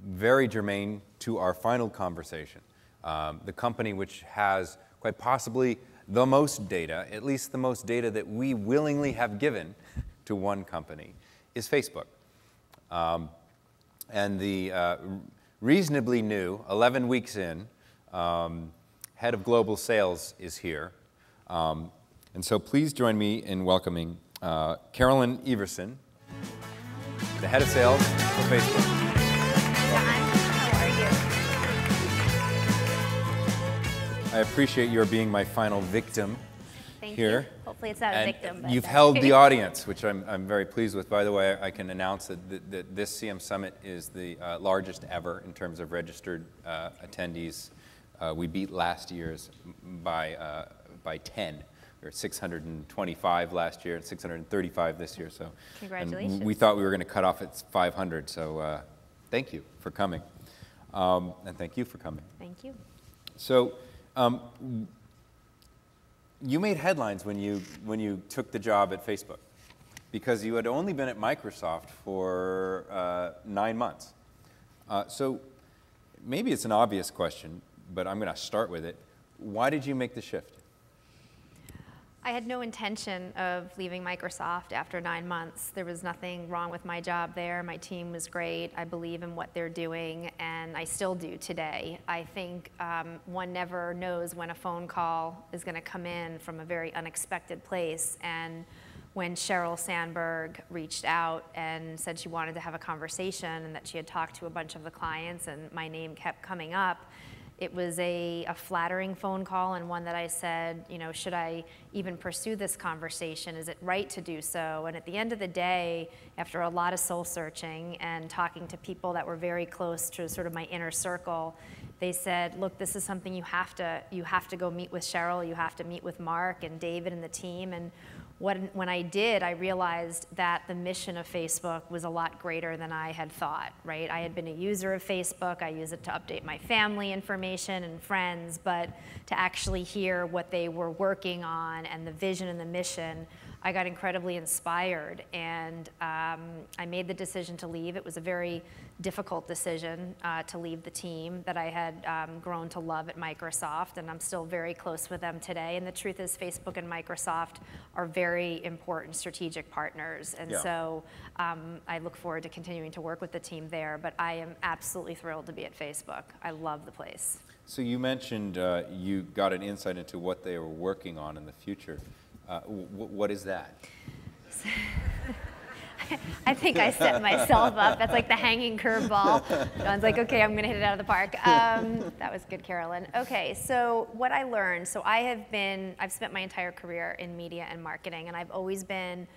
very germane to our final conversation. The company which has quite possibly the most data, at least the most data that we willingly have given to one company, is Facebook. And the reasonably new, 11 weeks in, head of global sales is here. And so please join me in welcoming Carolyn Everson, the head of sales for Facebook. John, how are you? I appreciate your being my final victim here. Thank you. Hopefully it's not a victim. But you've held the audience, which I'm very pleased with. By the way, I can announce that this CM Summit is the largest ever in terms of registered attendees. We beat last year's by 10. We were 625 last year and 635 this year. So congratulations. And we thought we were going to cut off at 500. So thank you for coming, and thank you for coming. Thank you. So you made headlines when you took the job at Facebook, because you had only been at Microsoft for 9 months. So maybe it's an obvious question, but I'm going to start with it. Why did you make the shift? I had no intention of leaving Microsoft after 9 months. There was nothing wrong with my job there. My team was great. I believe in what they're doing, and I still do today. I think one never knows when a phone call is going to come in from a very unexpected place. And when Sheryl Sandberg reached out and said she wanted to have a conversation and that she had talked to a bunch of the clients and my name kept coming up, it was a flattering phone call, and one that I said, you know, should I even pursue this conversation? Is it right to do so? And at the end of the day, after a lot of soul searching and talking to people that were very close to sort of my inner circle, they said, look, this is something you have to go meet with Sheryl, you have to meet with Mark and David and the team. And when I did, I realized that the mission of Facebook was a lot greater than I had thought, right? I had been a user of Facebook. I use it to update my family information and friends, but to actually hear what they were working on and the vision and the mission, I got incredibly inspired, and I made the decision to leave. It was a very difficult decision to leave the team that I had grown to love at Microsoft, and I'm still very close with them today. And the truth is, Facebook and Microsoft are very important strategic partners, and so I look forward to continuing to work with the team there, but I am absolutely thrilled to be at Facebook. I love the place. So you mentioned you got an insight into what they were working on in the future. What is that? I think I set myself up. That's like the hanging curveball. John's like, okay, I'm going to hit it out of the park. That was good, Carolyn. Okay, so what I learned, so I've spent my entire career in media and marketing, and I've always been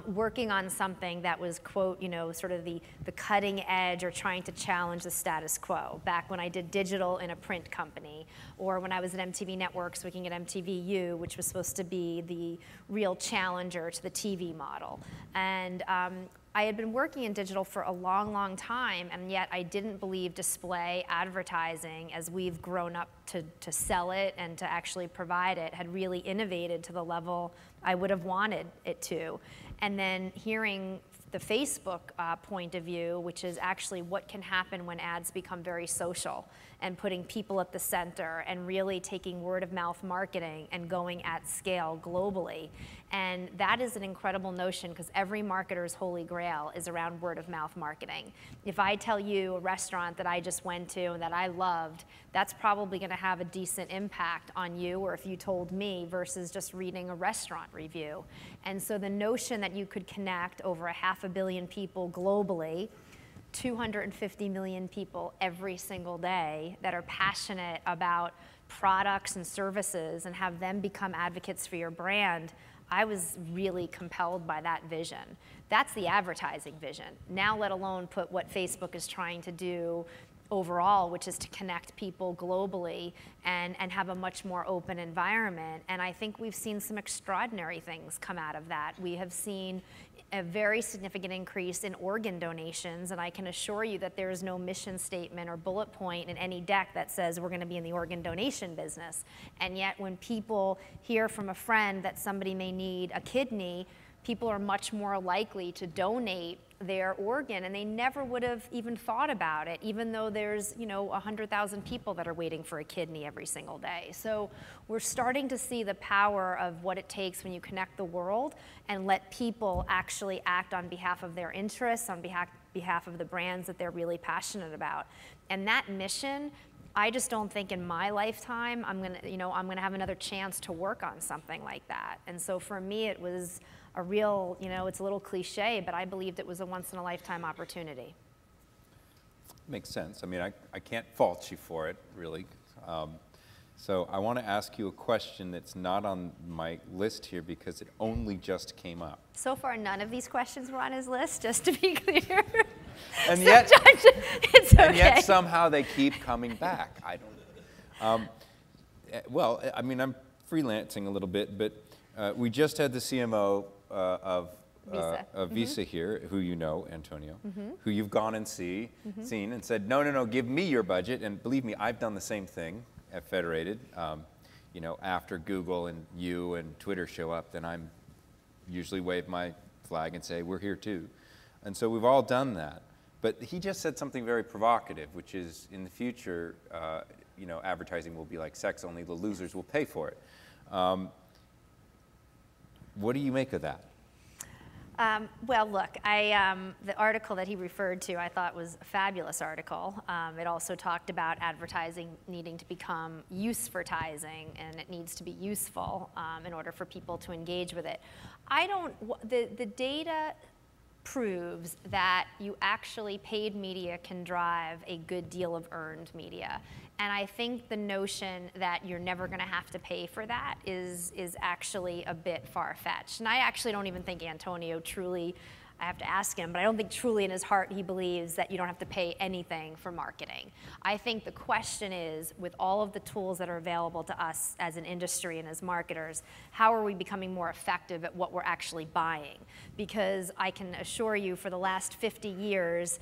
working on something that was, quote, you know, sort of the cutting edge or trying to challenge the status quo. Back when I did digital in a print company, or when I was at MTV Networks looking at MTVU, which was supposed to be the real challenger to the TV model. And I had been working in digital for a long, long time, and yet I didn't believe display advertising, as we've grown up to sell it and to actually provide it, had really innovated to the level I would have wanted it to. And then hearing the Facebook point of view, which is actually what can happen when ads become very social and putting people at the center and really taking word of mouth marketing and going at scale globally. And that is an incredible notion, because every marketer's holy grail is around word of mouth marketing. If I tell you a restaurant that I just went to and that I loved, that's probably going to have a decent impact on you, or if you told me, versus just reading a restaurant review. And so the notion that you could connect over 500 million people globally, 250 million people every single day that are passionate about products and services and have them become advocates for your brand, I was really compelled by that vision. That's the advertising vision. Now let alone put what Facebook is trying to do overall, which is to connect people globally and have a much more open environment. And I think we've seen some extraordinary things come out of that. We have seen a very significant increase in organ donations, and I can assure you that there is no mission statement or bullet point in any deck that says we're going to be in the organ donation business. And yet when people hear from a friend that somebody may need a kidney, people are much more likely to donate their organ, and they never would have even thought about it, even though there's 100,000 people that are waiting for a kidney every single day. So we're starting to see the power of what it takes when you connect the world and let people actually act on behalf of their interests, on behalf of the brands that they're really passionate about. And that mission, I just don't think in my lifetime I'm gonna have another chance to work on something like that. And so for me, it was a real, it's a little cliche, but I believed it was a once in a lifetime opportunity. Makes sense. I mean, I can't fault you for it, really. So I want to ask you a question that's not on my list here because it only just came up. So far, none of these questions were on his list, just to be clear. And so yet, Judge, it's okay. And yet somehow they keep coming back. I don't. Well, I mean, I'm freelancing a little bit, but we just had the CMO of Visa here, who you know, Antonio, who you've gone and seen and said, no, give me your budget. And believe me, I've done the same thing at Federated. After Google and you and Twitter show up, then I'm usually wave my flag and say, we're here too. And so we've all done that. But he just said something very provocative, which is in the future, advertising will be like sex, only the losers will pay for it. What do you make of that? Well, look, the article that he referred to I thought was a fabulous article. It also talked about advertising needing to become use-vertising, and it needs to be useful in order for people to engage with it. The data proves that paid media can drive a good deal of earned media. And I think the notion that you're never going to have to pay for that is actually a bit far-fetched. And I actually don't even think Antonio truly, I have to ask him, but I don't think truly in his heart he believes that you don't have to pay anything for marketing. I think the question is, with all of the tools that are available to us as an industry and as marketers, how are we becoming more effective at what we're actually buying? Because I can assure you, for the last 50 years,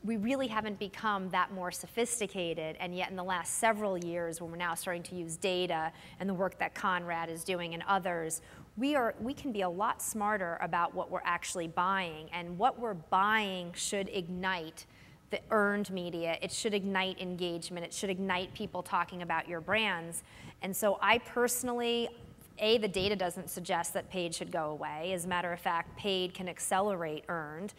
we really haven't become that more sophisticated, and yet in the last several years, when we're now starting to use data and the work that Conrad is doing and others, we can be a lot smarter about what we're actually buying, and what we're buying should ignite the earned media. It should ignite engagement. It should ignite people talking about your brands. And so I personally, A, the data doesn't suggest that paid should go away. As a matter of fact, paid can accelerate earned.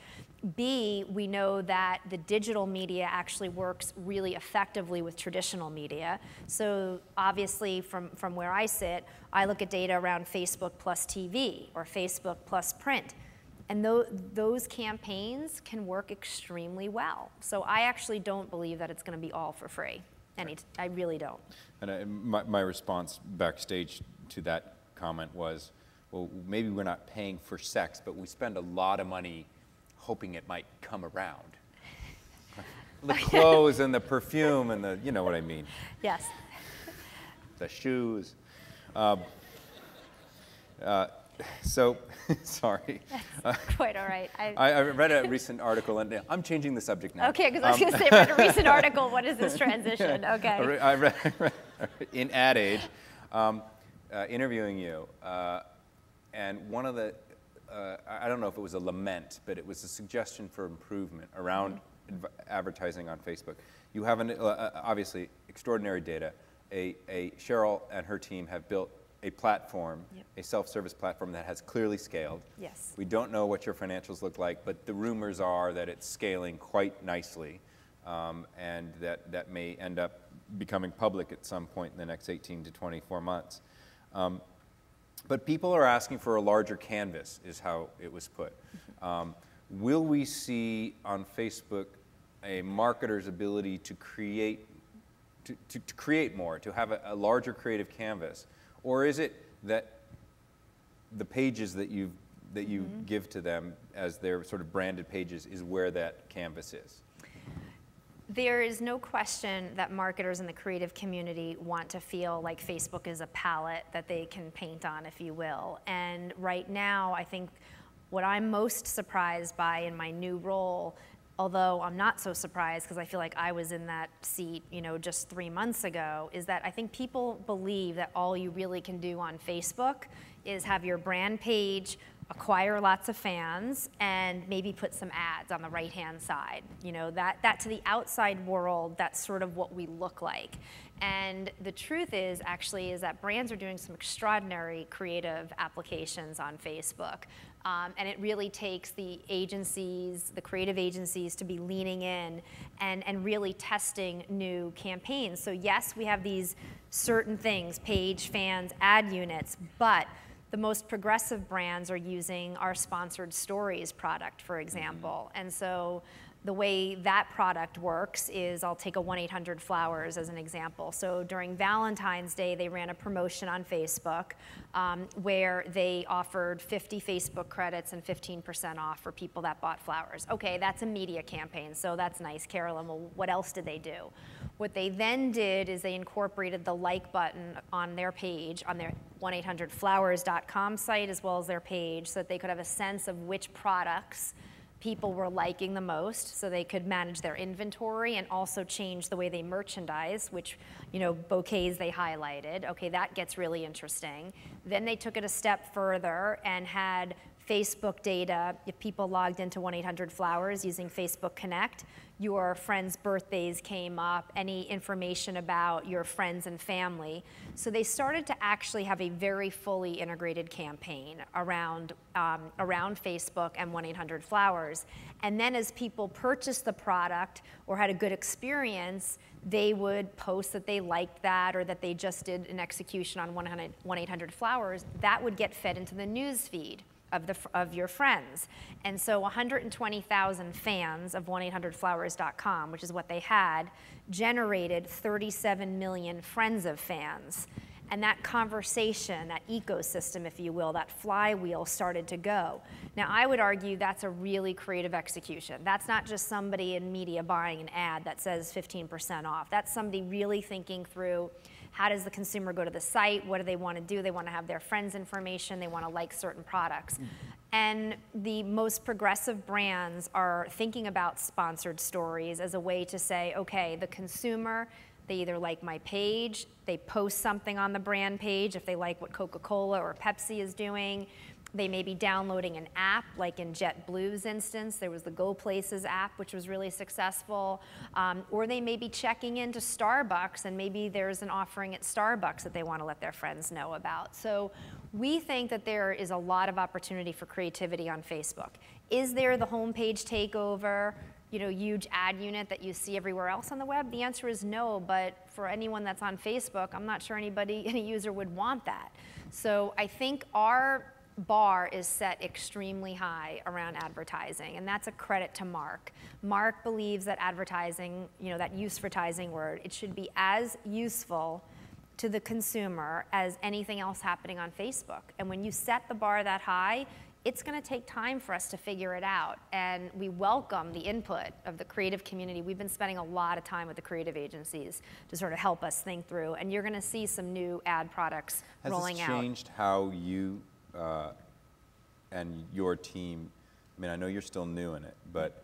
B, we know that the digital media actually works really effectively with traditional media. So obviously from where I sit, I look at data around Facebook plus TV or Facebook plus print. And those campaigns can work extremely well. So I actually don't believe that it's going to be all for free. I really don't. And my response backstage to that comment was, well, maybe we're not paying for sex, but we spend a lot of money hoping it might come around. The clothes and the perfume and the, you know what I mean. Yes. The shoes. So, sorry. That's quite all right. I read a recent article, and I'm changing the subject now. Okay, because I was going to say, read a recent article. What is this transition? Okay. I read in Ad Age, interviewing you, and one of the, I don't know if it was a lament, but it was a suggestion for improvement around advertising on Facebook. You have obviously extraordinary data. Cheryl and her team have built a platform, a self-service platform that has clearly scaled. Yes. We don't know what your financials look like, but the rumors are that it's scaling quite nicely, and that may end up becoming public at some point in the next 18 to 24 months. But people are asking for a larger canvas, is how it was put. Will we see on Facebook a marketer's ability to create more, to have a larger creative canvas? Or is it that the pages that you give to them as their sort of branded pages is where that canvas is? There is no question that marketers in the creative community want to feel like Facebook is a palette that they can paint on, if you will. And right now, I think what I'm most surprised by in my new role, although I'm not so surprised because I feel like I was in that seat, just 3 months ago, is that I think people believe that all you really can do on Facebook is have your brand page, acquire lots of fans, and maybe put some ads on the right-hand side. You know, that to the outside world, that's sort of what we look like. And the truth is, actually, is that brands are doing some extraordinary creative applications on Facebook. And it really takes the agencies, the creative agencies, to be leaning in and really testing new campaigns. So yes, we have these certain things, page, fans, ad units, but the most progressive brands are using our sponsored stories product, for example. And so the way that product works is, I'll take a 1-800-Flowers as an example. So during Valentine's Day, they ran a promotion on Facebook where they offered 50 Facebook credits and 15% off for people that bought flowers. Okay, that's a media campaign, so that's nice, Carolyn. Well, what else did they do? What they then did is they incorporated the like button on their page, on their 1-800-Flowers.com site, as well as their page, so that they could have a sense of which products people were liking the most, so they could manage their inventory and also change the way they merchandise, which, you know, bouquets they highlighted. Okay, that gets really interesting. Then they took it a step further and had Facebook data. If people logged into 1-800-Flowers using Facebook Connect, your friends' birthdays came up, any information about your friends and family. So they started to actually have a very fully integrated campaign around Facebook and 1-800-Flowers. And then as people purchased the product or had a good experience, they would post that they liked that, or that they just did an execution on 1-800-Flowers. That would get fed into the news feed of your friends. And so 120,000 fans of 1-800-Flowers.com, which is what they had, generated 37 million friends of fans. And that conversation, that ecosystem, if you will, that flywheel started to go. Now, I would argue that's a really creative execution. That's not just somebody in media buying an ad that says 15% off. That's somebody really thinking through, how does the consumer go to the site? What do they want to do? They want to have their friends' information. They want to like certain products. And the most progressive brands are thinking about sponsored stories as a way to say, okay, the consumer, they either like my page, they post something on the brand page if they like what Coca-Cola or Pepsi is doing. They may be downloading an app, like in JetBlue's instance, there was the Go Places app, which was really successful. Or they may be checking into Starbucks, and maybe there's an offering at Starbucks that they want to let their friends know about. So we think that there is a lot of opportunity for creativity on Facebook. Is there the homepage takeover, you know, huge ad unit that you see everywhere else on the web? The answer is no, but for anyone that's on Facebook, I'm not sure any user would want that. So I think our bar is set extremely high around advertising, and that's a credit to Mark. Mark believes that advertising, you know, that use-vertising word, it should be as useful to the consumer as anything else happening on Facebook. And when you set the bar that high, it's going to take time for us to figure it out. And we welcome the input of the creative community. We've been spending a lot of time with the creative agencies to sort of help us think through. And you're going to see some new ad products rolling out. Has this changed how you and your team, I mean, I know you're still new in it, but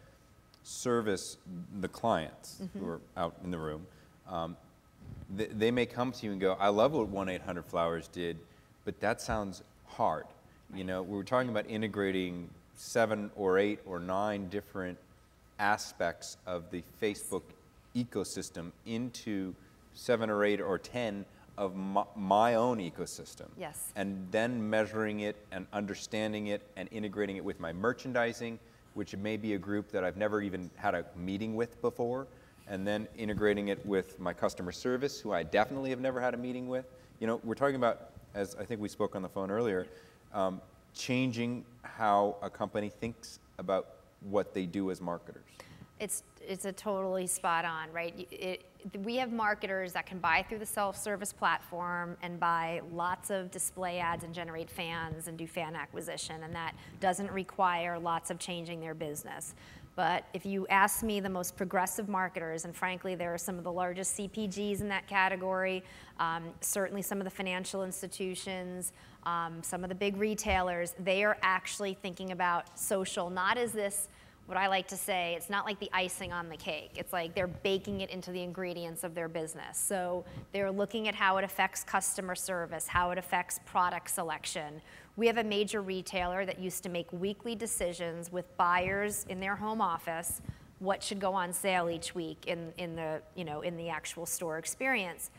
service the clients who are out in the room? They may come to you and go, I love what 1-800-Flowers did, but that sounds hard. You know, we were talking about integrating 7 or 8 or 9 different aspects of the Facebook ecosystem into 7 or 8 or 10 of my own ecosystem. Yes. And then measuring it and understanding it and integrating it with my merchandising, which may be a group that I've never even had a meeting with before, and then integrating it with my customer service, who I definitely have never had a meeting with. You know, we're talking about, as I think we spoke on the phone earlier, changing how a company thinks about what they do as marketers. It's a totally spot on, right? We have marketers that can buy through the self-service platform and buy lots of display ads and generate fans and do fan acquisition, and that doesn't require lots of changing their business. But if you ask me, the most progressive marketers, and frankly, there are some of the largest CPGs in that category, certainly some of the financial institutions, some of the big retailers, they are actually thinking about social, not as this what I like to say, it's not like the icing on the cake. It's like they're baking it into the ingredients of their business. So they're looking at how it affects customer service, how it affects product selection. We have a major retailer that used to make weekly decisions with buyers in their home office, what should go on sale each week in the actual store experience.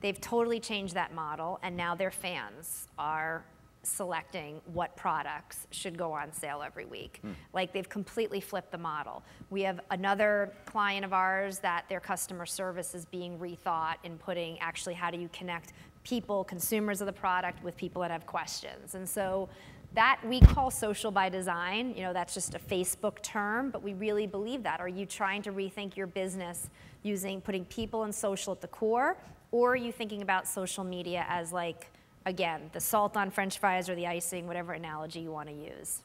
They've totally changed that model, and now their fans are selecting what products should go on sale every week. Like, they've completely flipped the model. We have another client of ours that their customer service is being rethought in putting actually how do you connect people, consumers of the product, with people that have questions. And so that we call social by design. That's just a Facebook term, but we really believe that. Are you trying to rethink your business putting people and social at the core, or are you thinking about social media as, like, again, the salt on French fries or the icing, whatever analogy you want to use?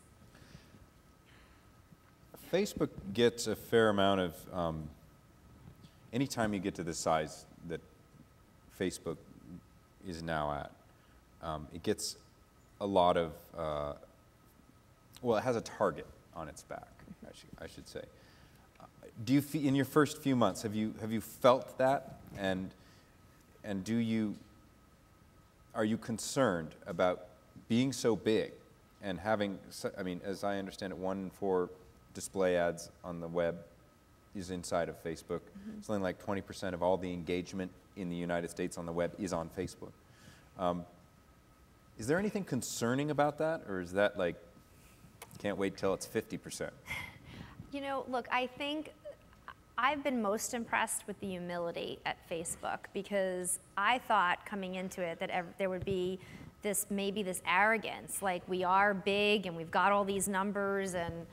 Facebook gets a fair amount of, anytime you get to the size that Facebook is now at, it gets a lot of, well, it has a target on its back, I should say. Do you, in your first few months, have you felt that, and are you concerned about being so big and having, I mean, as I understand it, 1 in 4 display ads on the web is inside of Facebook. Something like 20% of all the engagement in the United States on the web is on Facebook. Is there anything concerning about that, or is that like, can't wait till it's 50%? Look, I think I've been most impressed with the humility at Facebook, because I thought coming into it that there would be maybe this arrogance, like we are big and we've got all these numbers, and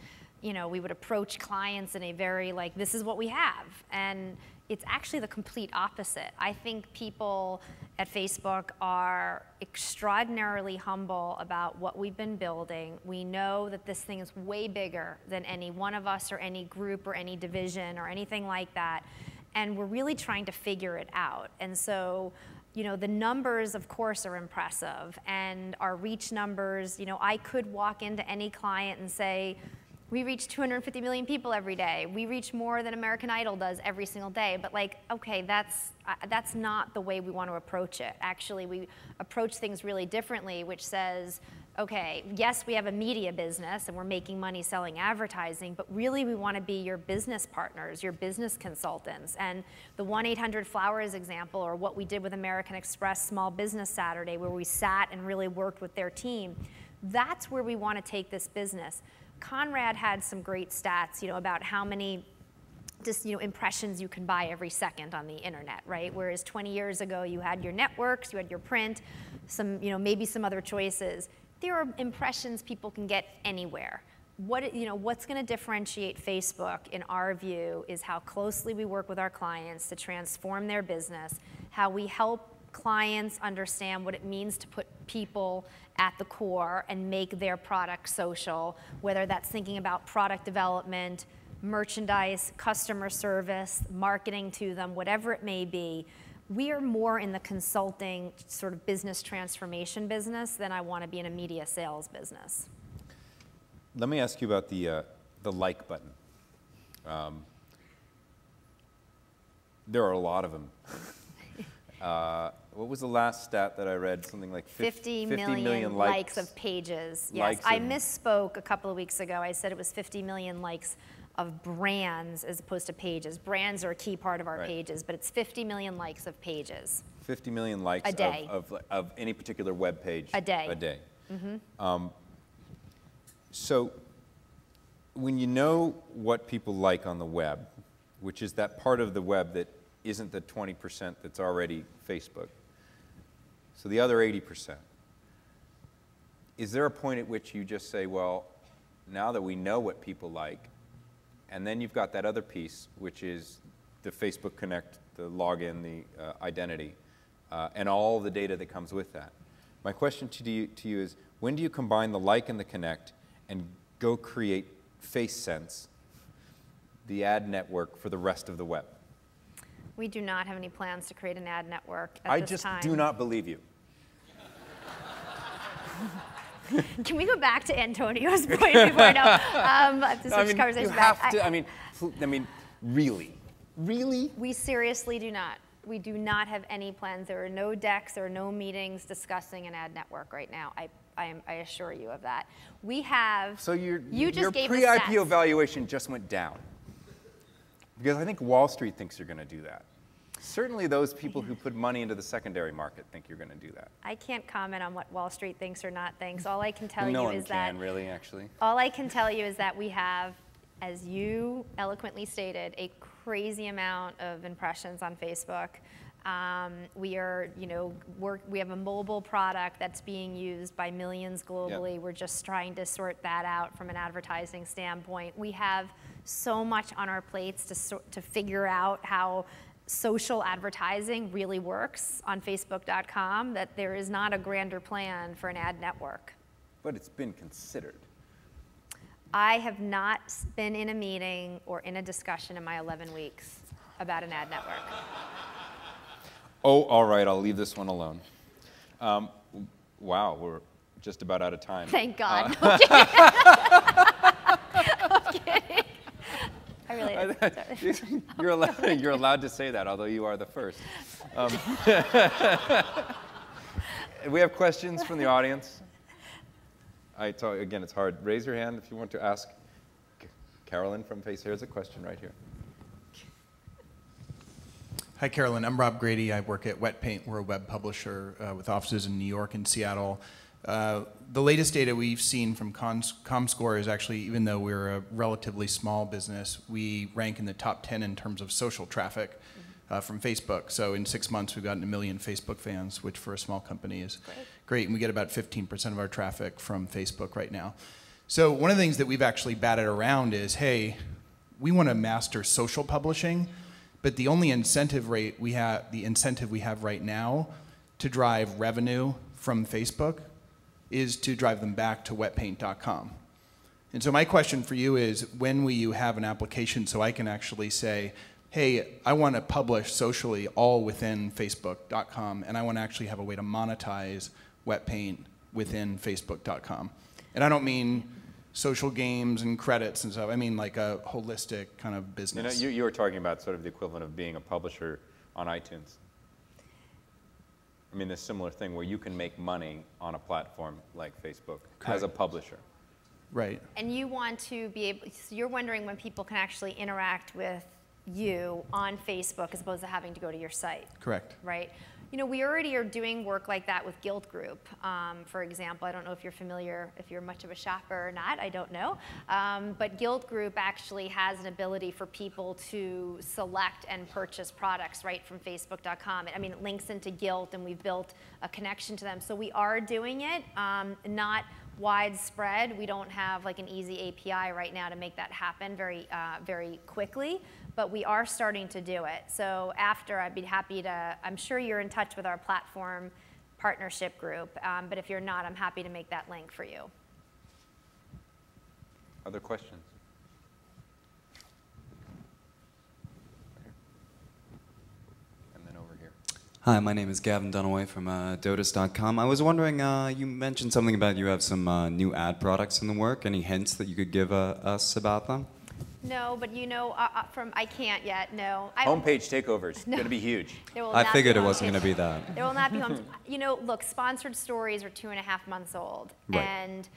we would approach clients in a very, like, this is what we have. And it's actually the complete opposite. I think people at Facebook are extraordinarily humble about what we've been building. We know that this thing is way bigger than any one of us or any group or any division or anything like that. And we're really trying to figure it out. And so, the numbers, of course, are impressive. And our reach numbers, I could walk into any client and say, we reach 250 million people every day. We reach more than American Idol does every single day. But, like, okay, that's not the way we want to approach it. Actually, we approach things really differently, which says, okay, yes, we have a media business and we're making money selling advertising, but really we want to be your business partners, your business consultants. And the 1-800-Flowers example, or what we did with American Express Small Business Saturday, where we sat and really worked with their team, that's where we want to take this business. Conrad had some great stats, about how many impressions you can buy every second on the internet, right? Whereas 20 years ago, you had your networks, you had your print, maybe some other choices. There are impressions people can get anywhere. What's going to differentiate Facebook, in our view, is how closely we work with our clients to transform their business, how we help clients understand what it means to put people at the core and make their product social, whether that's thinking about product development, merchandise, customer service, marketing to them, whatever it may be. We are more in the consulting sort of business transformation business than I want to be in a media sales business. Let me ask you about the like button. There are a lot of them. What was the last stat that I read? Something like 50 million likes of pages. Yes, I misspoke a couple of weeks ago. I said it was 50 million likes of brands as opposed to pages. Brands are a key part of our pages, but it's 50 million likes of pages. 50 million likes a day. Of any particular web page. A day. A day. Mm-hmm. So when you know what people like on the web, which is that part of the web that isn't the 20% that's already Facebook, so the other 80%, is there a point at which you just say, well, now that we know what people like, and then you've got that other piece, which is the Facebook Connect, the login, the identity, and all the data that comes with that. My question to you is, when do you combine the like and the connect and go create FaceSense, the ad network for the rest of the web? We do not have any plans to create an ad network at this time. I just do not believe you. Can we go back to Antonio's point before I know? To switch conversation you back. have to. I mean, really? We seriously do not. We do not have any plans. There are no decks, there are no meetings discussing an ad network right now. I assure you of that. We have. So your gave us pre-IPO stats. valuation just went down. Because I think Wall Street thinks you're going to do that. Certainly those people who put money into the secondary market think you're going to do that. I can't comment on what Wall Street thinks or not thinks. All I can tell no you one is can, that. really, actually. All I can tell you is that we have, as you eloquently stated, a crazy amount of impressions on Facebook. We are, we have a mobile product that's being used by millions globally. Yep. We're just trying to sort that out from an advertising standpoint. We have so much on our plates to figure out how social advertising really works on Facebook.com that there is not a grander plan for an ad network. But it's been considered. I have not been in a meeting or in a discussion in my 11 weeks about an ad network. Oh, all right, I'll leave this one alone. Wow, we're just about out of time. Thank God. I'm kidding. I really you're allowed to say that, although you are the first. We have questions from the audience. Again, it's hard. Raise your hand if you want to ask. Carolyn from Face. Here's a question right here. Hi, Carolyn. I'm Rob Grady. I work at Wet Paint. We're a web publisher with offices in New York and Seattle. The latest data we've seen from ComScore is actually, even though we're a relatively small business, we rank in the top 10 in terms of social traffic from Facebook. So in 6 months, we've gotten 1 million Facebook fans, which for a small company is great. And we get about 15% of our traffic from Facebook right now. So one of the things that we've actually batted around is, hey, we want to master social publishing, but the only incentive we have right now to drive revenue from Facebook is to drive them back to wetpaint.com. And so my question for you is, when will you have an application so I can actually say, hey, I want to publish socially all within facebook.com, and I want to actually have a way to monetize Wet Paint within facebook.com. And I don't mean social games and credits and stuff. I mean like a holistic kind of business. You were talking about sort of the equivalent of being a publisher on iTunes. I mean, a similar thing where you can make money on a platform like Facebook as a publisher. Right. And you want to be able, so you're wondering when people can actually interact with you on Facebook as opposed to having to go to your site. Correct. Right. We already are doing work like that with Guild Group, for example. I don't know if you're familiar, if you're much of a shopper or not, I don't know. But Guild Group actually has an ability for people to select and purchase products right from Facebook.com. I mean, it links into Guild, and we've built a connection to them. So we are doing it, not widespread. We don't have like an easy API right now to make that happen very quickly. But we are starting to do it. So after, I'd be happy to, I'm sure you're in touch with our platform partnership group, but if you're not, I'm happy to make that link for you. Other questions? And then over here. Hi, my name is Gavin Dunaway from Dotus.com. I was wondering, you mentioned something about you have some new ad products in the work. Any hints that you could give us about them? No, but I can't yet, no. Homepage takeover is going to be huge. I figured it wasn't going to be that. There will not be home. Look, sponsored stories are 2.5 months old. Right. And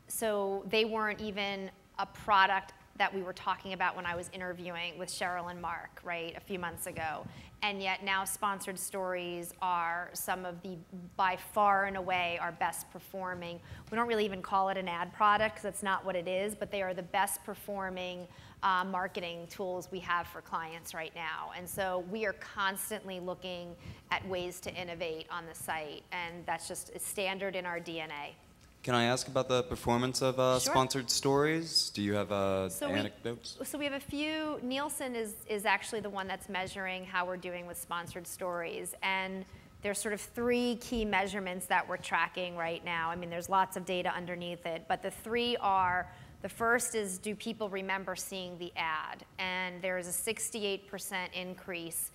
so they weren't even a product that we were talking about when I was interviewing with Cheryl and Mark, right, a few months ago. And yet now sponsored stories are some of the, by far and away, our best performing. We don't really even call it an ad product because that's not what it is, but they are the best performing marketing tools we have for clients right now. And so we are constantly looking at ways to innovate on the site, and that's just standard in our DNA. Can I ask about the performance of Sure. sponsored stories? Do you have anecdotes? So we have a few. Nielsen is actually the one that's measuring how we're doing with sponsored stories. And there's sort of 3 key measurements that we're tracking right now. I mean, there's lots of data underneath it. But the 3 are, the first is, do people remember seeing the ad? And there is a 68% increase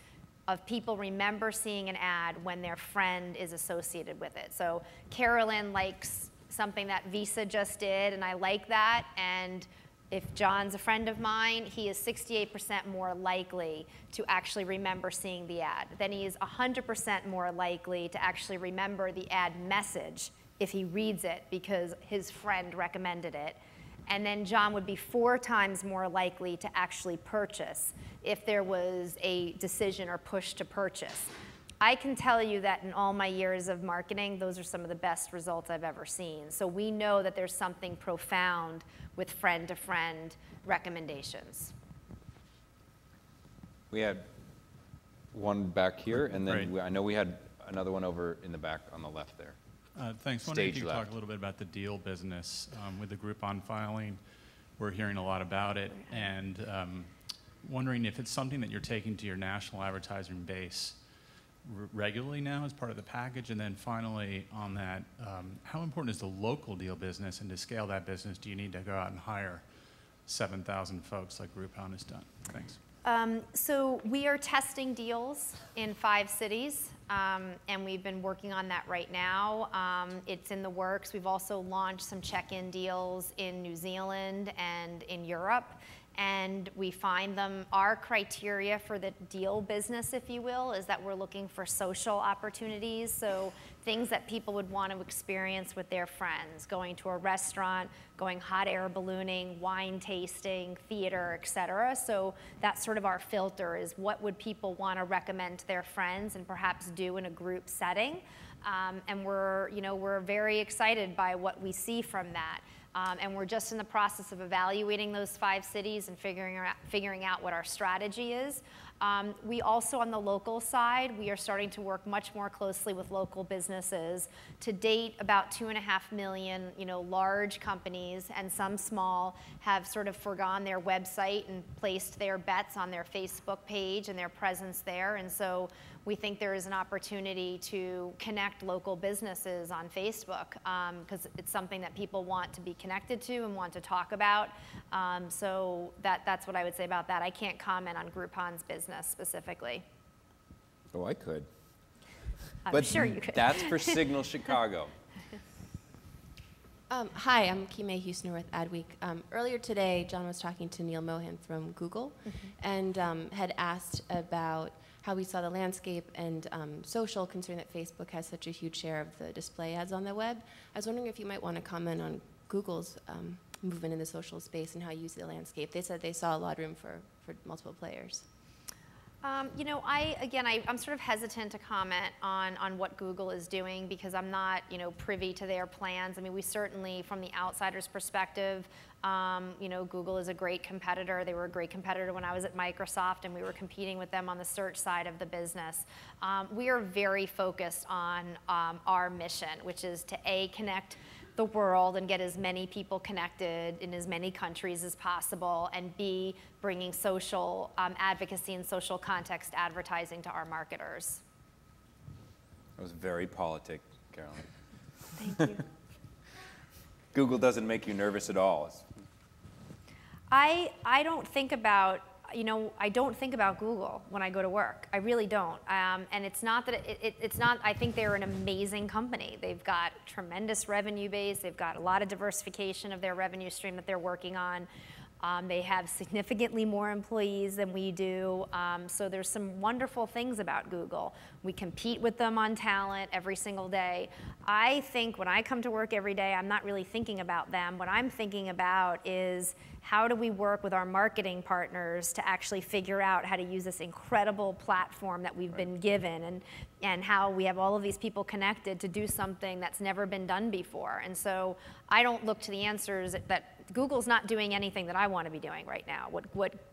of people remember seeing an ad when their friend is associated with it. So Carolyn likes something that Visa just did, and I like that. And if John's a friend of mine, he is 68% more likely to actually remember seeing the ad. Then he is 100% more likely to actually remember the ad message if he reads it because his friend recommended it. And then John would be 4 times more likely to actually purchase if there was a decision or push to purchase. I can tell you that in all my years of marketing, those are some of the best results I've ever seen. So we know that there's something profound with friend-to-friend recommendations. We had one back here, and then Great. I know we had another one over in the back on the left there. Thanks. Wondering if Stage you could talk left. a little bit about the deal business with the Groupon filing. We're hearing a lot about it, and wondering if it's something that you're taking to your national advertising base regularly now as part of the package. And then finally on that, how important is the local deal business, and to scale that business, do you need to go out and hire 7,000 folks like Groupon has done? Thanks. So we are testing deals in 5 cities, and we've been working on that right now. It's in the works. We've also launched some check-in deals in New Zealand and in Europe, and we find them, our criteria for the deal business, if you will, is that we're looking for social opportunities, so things that people would want to experience with their friends, going to a restaurant, going hot air ballooning, wine tasting, theater, et cetera. So that's sort of our filter, is what would people want to recommend to their friends and perhaps do in a group setting. And we're very excited by what we see from that. And we're just in the process of evaluating those 5 cities and figuring out what our strategy is. We also, on the local side, we are starting to work much more closely with local businesses. To date, about 2.5 million, large companies and some small have sort of forgone their website and placed their bets on their Facebook page and their presence there. And so we think there is an opportunity to connect local businesses on Facebook because it's something that people want to be connected to and want to talk about. So that's what I would say about that. I can't comment on Groupon's business specifically. Oh, I could. I'm sure you could. That's for Signal Chicago. Hi, I'm Kime Houston with Adweek. Earlier today, John was talking to Neil Mohan from Google and had asked about how we saw the landscape and social, considering that Facebook has such a huge share of the display ads on the web. I was wondering if you might want to comment on Google's movement in the social space and how you see the landscape. They said they saw a lot of room for multiple players. I'm sort of hesitant to comment on what Google is doing because I'm not, privy to their plans. I mean, we certainly, from the outsider's perspective, Google is a great competitor. They were a great competitor when I was at Microsoft, and we were competing with them on the search side of the business. We are very focused on our mission, which is to connect the world and get as many people connected in as many countries as possible, and B, bringing social advocacy and social context advertising to our marketers. That was very politic, Carolyn. Thank you. Google doesn't make you nervous at all. I don't think about Google when I go to work. I really don't. And it's not that it's not. I think they're an amazing company. They've got tremendous revenue base. They've got a lot of diversification of their revenue stream that they're working on. They have significantly more employees than we do. So there's some wonderful things about Google. We compete with them on talent every single day. I think when I come to work every day, I'm not really thinking about them. What I'm thinking about is how do we work with our marketing partners to actually figure out how to use this incredible platform that we've been given, and how we have all of these people connected to do something that's never been done before. And so I don't look to the answers that Google's not doing anything that I want to be doing right now.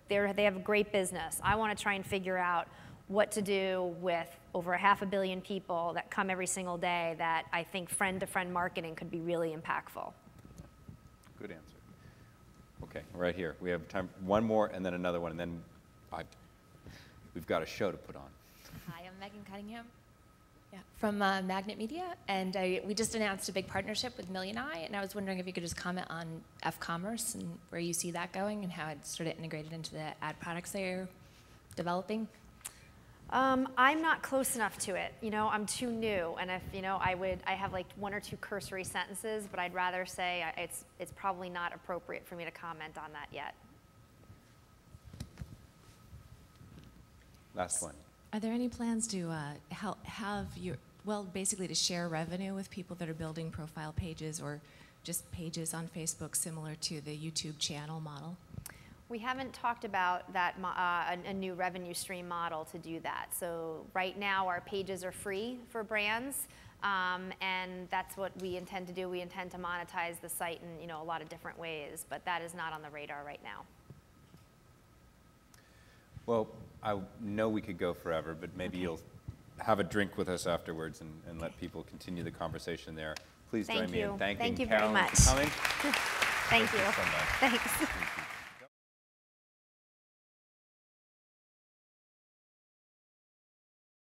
They have a great business. I want to try and figure out what to do with over 500 million people that come every single day that I think friend-to-friend marketing could be really impactful. Good answer. Okay, right here. We have time for one more and then another one, and then we've got a show to put on. Hi, I'm Megan Cunningham from Magnet Media, and we just announced a big partnership with Million Eye, and I was wondering if you could just comment on F-commerce and where you see that going and how it's sort of integrated into the ad products that you're developing. I'm not close enough to it. You know, I'm too new, and if you know, I have like 1 or 2 cursory sentences, but I'd rather say it's probably not appropriate for me to comment on that yet. Last one. Are there any plans to basically to share revenue with people that are building profile pages or just pages on Facebook similar to the YouTube channel model? We haven't talked about that a new revenue stream model to do that. So right now our pages are free for brands, and that's what we intend to do. We intend to monetize the site in a lot of different ways, but that is not on the radar right now. Well, I know we could go forever, but maybe you'll have a drink with us afterwards and let people continue the conversation there. Please join me in thanking Thank you very Carolyn much. for coming. Thank you. So much. Thanks. Thank you.